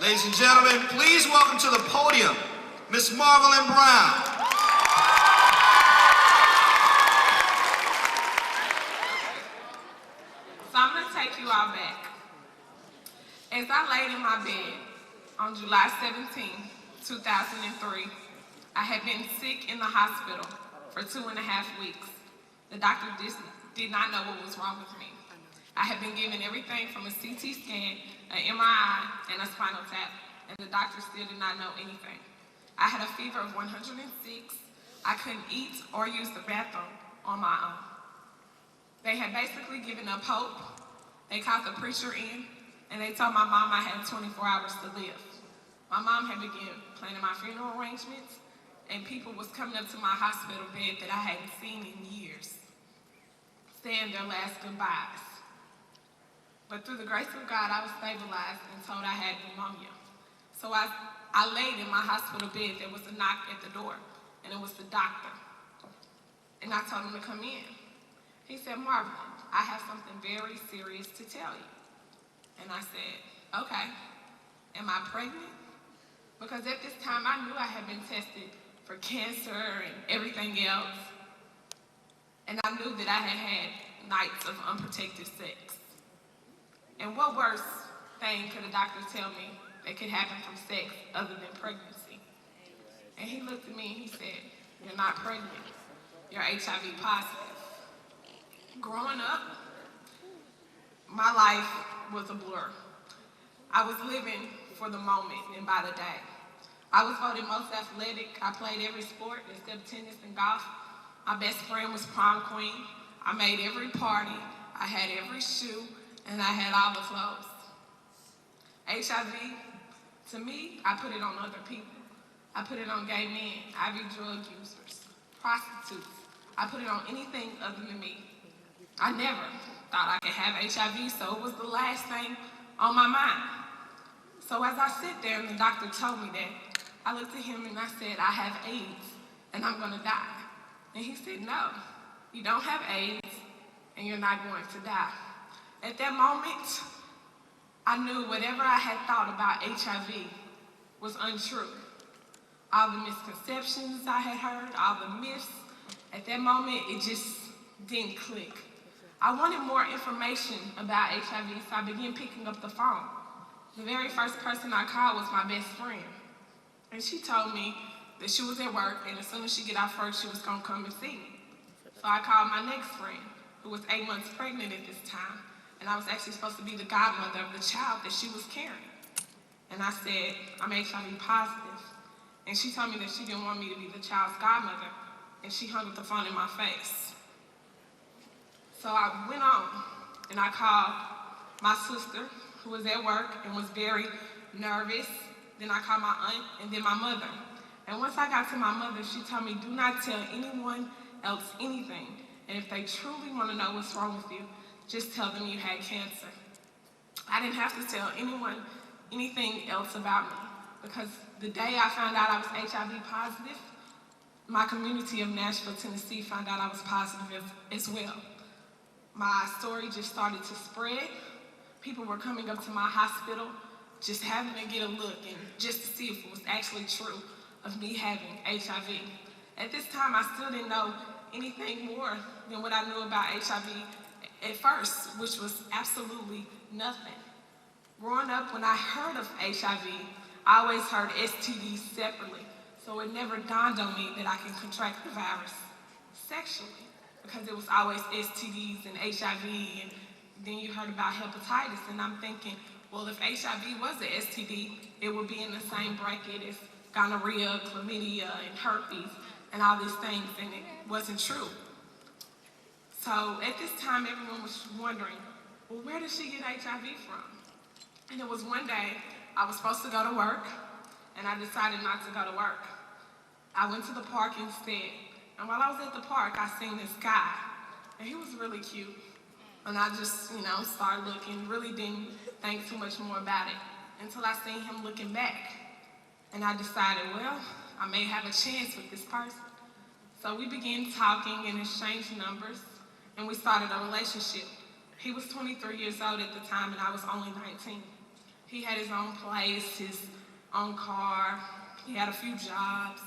Ladies and gentlemen, please welcome to the podium, Miss Marvelyn Brown. So I'm going to take you all back. As I laid in my bed on July 17, 2003, I had been sick in the hospital for 2.5 weeks. The doctor did not know what was wrong with me. I had been given everything from a CT scan, an MRI, and a spinal tap, and the doctor still did not know anything. I had a fever of 106. I couldn't eat or use the bathroom on my own. They had basically given up hope. They called the preacher in, and they told my mom I had 24 hours to live. My mom had begun planning my funeral arrangements, and people was coming up to my hospital bed that I hadn't seen in years, saying their last goodbyes. But through the grace of God, I was stabilized and told I had pneumonia. So I laid in my hospital bed. There was a knock at the door, and it was the doctor. And I told him to come in. He said, "Marvelyn, I have something very serious to tell you." And I said, "Okay, am I pregnant?" Because at this time, I knew I had been tested for cancer and everything else. And I knew that I had had nights of unprotected sex. And what worse thing could a doctor tell me that could happen from sex other than pregnancy? And he looked at me and he said, "You're not pregnant. You're HIV positive." Growing up, my life was a blur. I was living for the moment and by the day. I was voted most athletic. I played every sport except tennis and golf. My best friend was prom queen. I made every party. I had every shoe, and I had all the clothes. HIV, to me, I put it on other people. I put it on gay men, IV drug users, prostitutes. I put it on anything other than me. I never thought I could have HIV, so it was the last thing on my mind. So as I sit there and the doctor told me that, I looked at him and I said, "I have AIDS and I'm gonna die." And he said, "No, you don't have AIDS and you're not going to die." At that moment, I knew whatever I had thought about HIV was untrue. All the misconceptions I had heard, all the myths, at that moment, it just didn't click. I wanted more information about HIV, so I began picking up the phone. The very first person I called was my best friend. And she told me that she was at work, and as soon as she get off work, she was gonna come and see me. So I called my next friend, who was 8 months pregnant at this time, and I was actually supposed to be the godmother of the child that she was carrying. And I said, "I'm HIV positive." And she told me that she didn't want me to be the child's godmother, and she hung up the phone in my face. So I went on, and I called my sister, who was at work and was very nervous. Then I called my aunt, and then my mother. And once I got to my mother, she told me, "Do not tell anyone else anything. And if they truly want to know what's wrong with you, just tell them you had cancer." I didn't have to tell anyone anything else about me, because the day I found out I was HIV positive, my community of Nashville, Tennessee found out I was positive as well. My story just started to spread. People were coming up to my hospital just having to get a look and just to see if it was actually true of me having HIV. At this time, I still didn't know anything more than what I knew about HIV at first, which was absolutely nothing. Growing up, when I heard of HIV, I always heard STDs separately, so it never dawned on me that I can contract the virus sexually, because it was always STDs and HIV, and then you heard about hepatitis, and I'm thinking, well, if HIV was an STD, it would be in the same bracket as gonorrhea, chlamydia, and herpes, and all these things, and it wasn't true. So at this time, everyone was wondering, well, where did she get HIV from? And it was one day, I was supposed to go to work, and I decided not to go to work. I went to the park instead, and while I was at the park, I seen this guy, and he was really cute. And I just, started looking, really didn't think too much more about it until I seen him looking back. And I decided, well, I may have a chance with this person. So we began talking and exchanged numbers, and we started a relationship. He was 23 years old at the time, and I was only 19. He had his own place, his own car. He had a few jobs.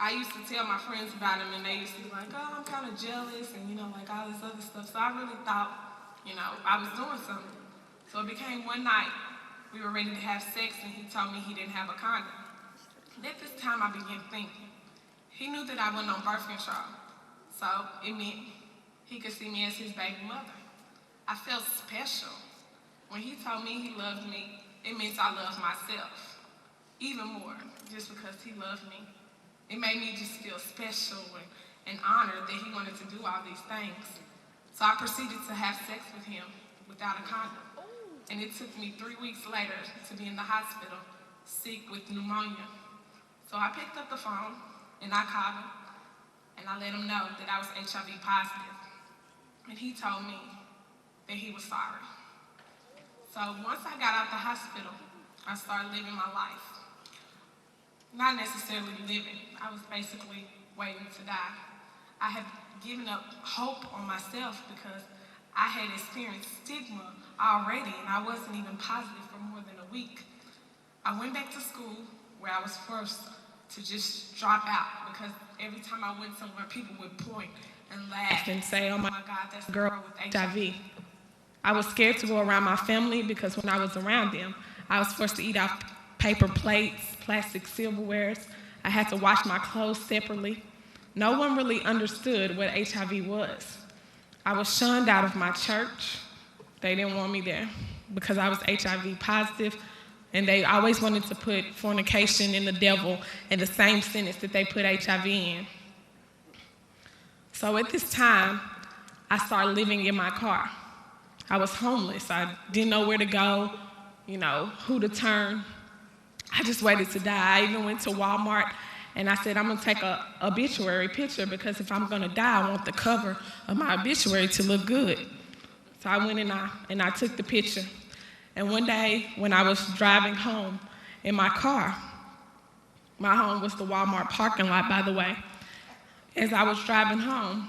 I used to tell my friends about him, and they used to be like, oh, I'm kind of jealous, and, like all this other stuff. So I really thought, I was doing something. So it became one night, we were ready to have sex, and he told me he didn't have a condom. And at this time, I began thinking. He knew that I wasn't on birth control, so it meant he could see me as his baby mother. I felt special. When he told me he loved me, it means I loved myself even more, just because he loved me. It made me just feel special and honored that he wanted to do all these things. So I proceeded to have sex with him without a condom. And it took me 3 weeks later to be in the hospital, sick with pneumonia. So I picked up the phone and I called him and I let him know that I was HIV positive. And he told me that he was sorry. So once I got out the hospital, I started living my life. Not necessarily living, I was basically waiting to die. I had given up hope on myself because I had experienced stigma already and I wasn't even positive for more than a week. I went back to school where I was forced to just drop out because every time I went somewhere, people would point and laugh and say, oh my God, that's a girl with HIV. I was scared to go around my family because when I was around them, I was forced to eat off paper plates, plastic silverwares. I had to wash my clothes separately. No one really understood what HIV was. I was shunned out of my church. They didn't want me there because I was HIV positive, and they always wanted to put fornication and the devil in the same sentence that they put HIV in. So at this time, I started living in my car. I was homeless. I didn't know where to go, who to turn. I just waited to die. I even went to Walmart and I said, I'm gonna take a obituary picture because if I'm gonna die, I want the cover of my obituary to look good. So I went and I took the picture. And one day when I was driving home in my car, my home was the Walmart parking lot, by the way. As I was driving home,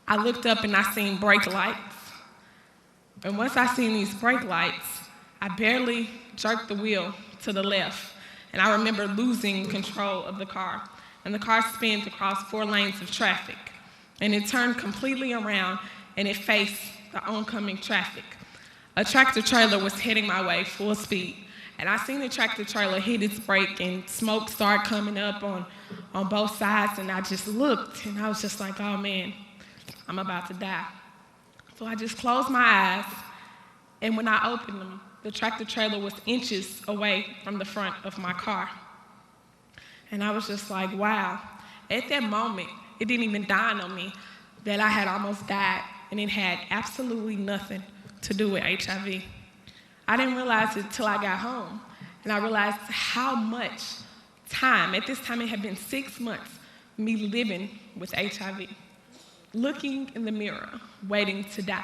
I looked up and I seen brake lights. And once I seen these brake lights, I barely jerked the wheel to the left. And I remember losing control of the car. And the car spun across 4 lanes of traffic. And it turned completely around and it faced the oncoming traffic. A tractor trailer was heading my way full speed. And I seen the tractor trailer hit its brake and smoke started coming up on both sides. And I just looked and I was just like, oh man, I'm about to die. So I just closed my eyes. And when I opened them, the tractor trailer was inches away from the front of my car. And I was just like, wow. At that moment, it didn't even dawn on me that I had almost died and it had absolutely nothing to do with HIV. I didn't realize it till I got home. And I realized how much time, at this time it had been 6 months, me living with HIV, looking in the mirror, waiting to die.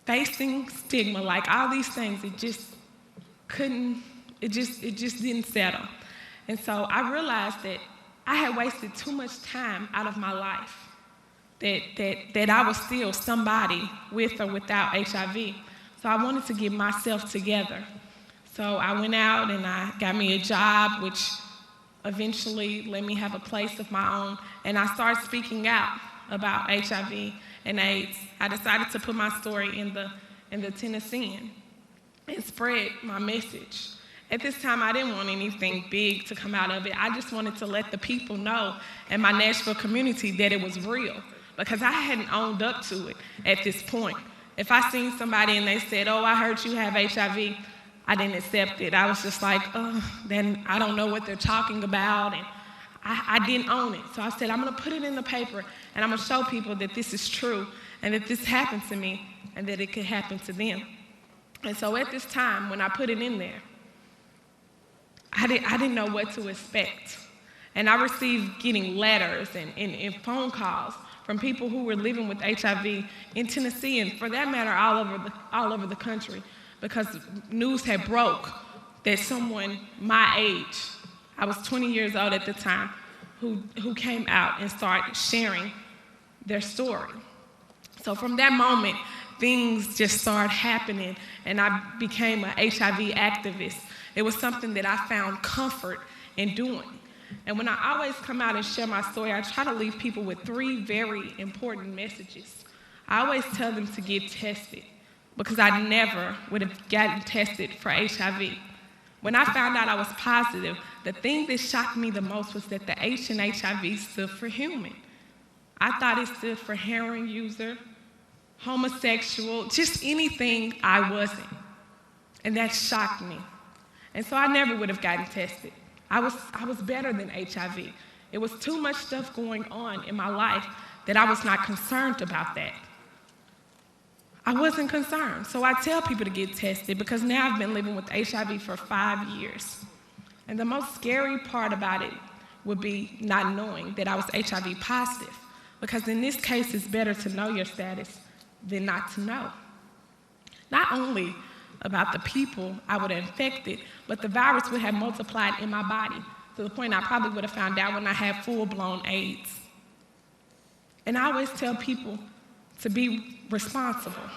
Facing stigma, like all these things, it just didn't settle. And so I realized that I had wasted too much time out of my life, that I was still somebody with or without HIV. So I wanted to get myself together. So I went out and I got me a job, which eventually let me have a place of my own. And I started speaking out about HIV and AIDS. I decided to put my story in the Tennessean and spread my message. At this time, I didn't want anything big to come out of it. I just wanted to let the people know in my Nashville community that it was real because I hadn't owned up to it at this point. If I seen somebody and they said, oh, I heard you have HIV, I didn't accept it. I was just like, then I don't know what they're talking about, and I didn't own it. So I said, I'm gonna put it in the paper, and I'm gonna show people that this is true, and that this happened to me, and that it could happen to them. And so at this time, when I put it in there, I didn't know what to expect. And I received getting letters and phone calls from people who were living with HIV in Tennessee, and for that matter, all over the country, because news had broke that someone my age, I was 20 years old at the time, who came out and started sharing their story. So from that moment, things just started happening, and I became an HIV activist. It was something that I found comfort in doing. And when I always come out and share my story, I try to leave people with 3 very important messages. I always tell them to get tested, because I never would have gotten tested for HIV. When I found out I was positive, the thing that shocked me the most was that the H in HIV stood for human. I thought it stood for heroin user, homosexual, just anything I wasn't. And that shocked me. And so I never would have gotten tested. I was better than HIV. It was too much stuff going on in my life that I was not concerned about that. I wasn't concerned. So I tell people to get tested, because now I've been living with HIV for 5 years. And the most scary part about it would be not knowing that I was HIV positive, because in this case, it's better to know your status than not to know. Not only about the people I would have infected, but the virus would have multiplied in my body to the point I probably would have found out when I had full-blown AIDS. And I always tell people to be responsible.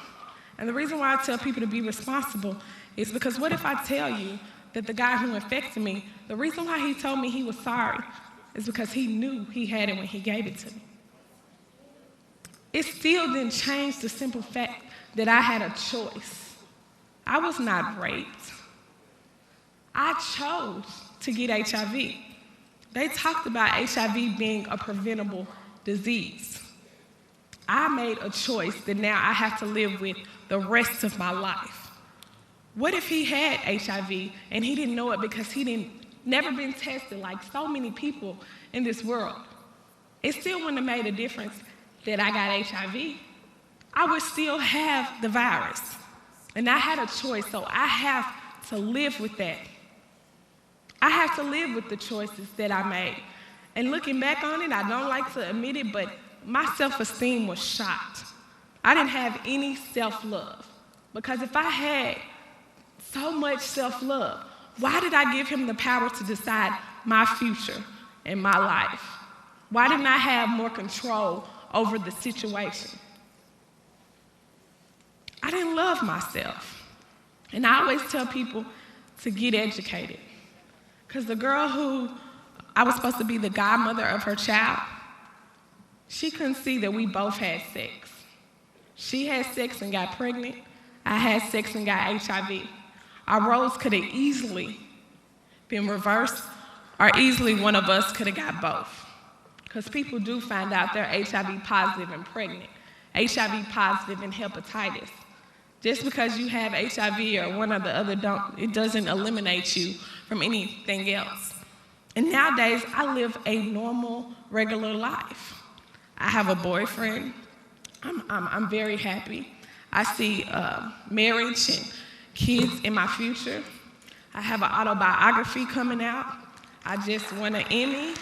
And the reason why I tell people to be responsible is because what if I tell you that the guy who infected me, the reason why he told me he was sorry is because he knew he had it when he gave it to me. It still didn't change the simple fact that I had a choice. I was not raped. I chose to get HIV. They talked about HIV being a preventable disease. I made a choice that now I have to live with the rest of my life. What if he had HIV and he didn't know it because he never been tested like so many people in this world? It still wouldn't have made a difference that I got HIV. I would still have the virus. And I had a choice, so I have to live with that. I have to live with the choices that I made. And looking back on it, I don't like to admit it, but my self-esteem was shot. I didn't have any self-love. Because if I had so much self-love, why did I give him the power to decide my future and my life? Why didn't I have more control over the situation? I didn't love myself. And I always tell people to get educated. Because the girl who I was supposed to be the godmother of her child, she couldn't see that we both had sex. She had sex and got pregnant. I had sex and got HIV. Our roles could have easily been reversed, or easily one of us could have got both. Because people do find out they're HIV positive and pregnant, HIV positive and hepatitis. Just because you have HIV or one or the other it doesn't eliminate you from anything else. And nowadays, I live a normal, regular life. I have a boyfriend. I'm very happy. I see marriage and kids in my future. I have an autobiography coming out. I just won an Emmy.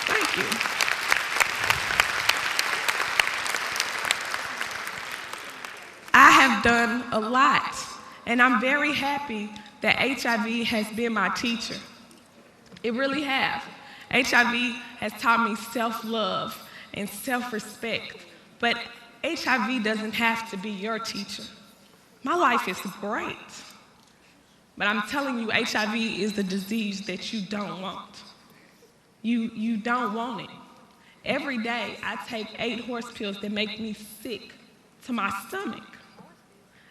Thank you. I have done a lot, and I'm very happy that HIV has been my teacher. It really has. HIV has taught me self-love and self-respect, but HIV doesn't have to be your teacher. My life is great, but I'm telling you, HIV is the disease that you don't want. You don't want it. Every day, I take 8 horse pills that make me sick to my stomach.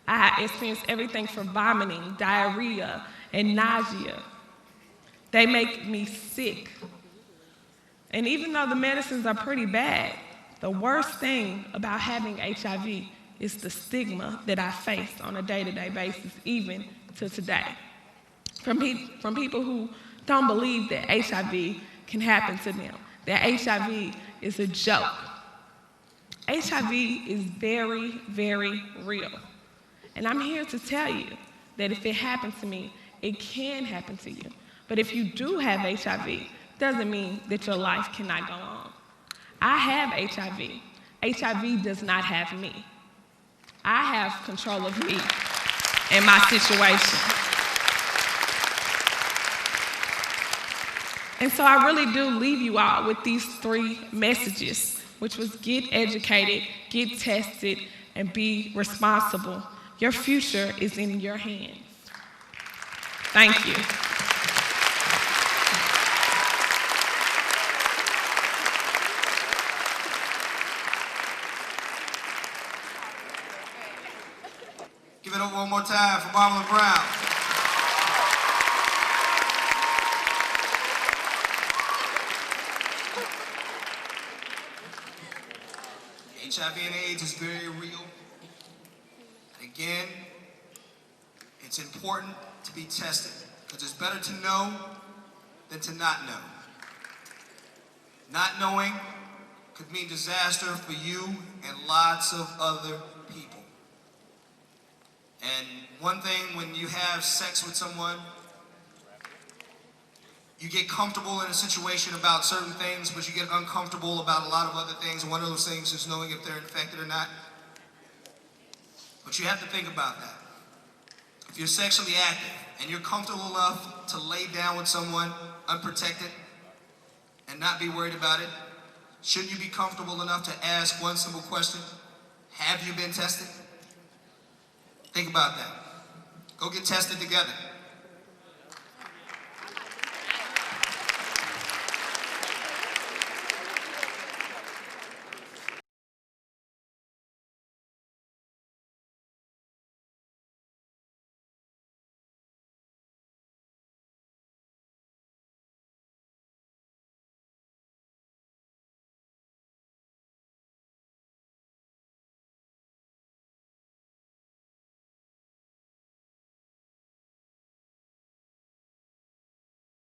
I experience everything from vomiting, diarrhea, and nausea. They make me sick. And even though the medicines are pretty bad, the worst thing about having HIV is the stigma that I face on a day-to-day basis, even to today. From people who don't believe that HIV can happen to them, that HIV is a joke. HIV is very, very real. And I'm here to tell you that if it happened to me, it can happen to you. But if you do have HIV, doesn't mean that your life cannot go on. I have HIV. HIV does not have me. I have control of me and my situation. And so I really do leave you all with these 3 messages, which was get educated, get tested, and be responsible. Your future is in your hands. Thank you. Give it up one more time for Marvelyn Brown. HIV and AIDS is very real. And again, it's important to be tested because it's better to know than to not know. Not knowing could mean disaster for you and lots of other people. And one thing, when you have sex with someone, you get comfortable in a situation about certain things, but you get uncomfortable about a lot of other things. And one of those things is knowing if they're infected or not. But you have to think about that. If you're sexually active and you're comfortable enough to lay down with someone unprotected and not be worried about it, shouldn't you be comfortable enough to ask one simple question? Have you been tested? Think about that. Go get tested together.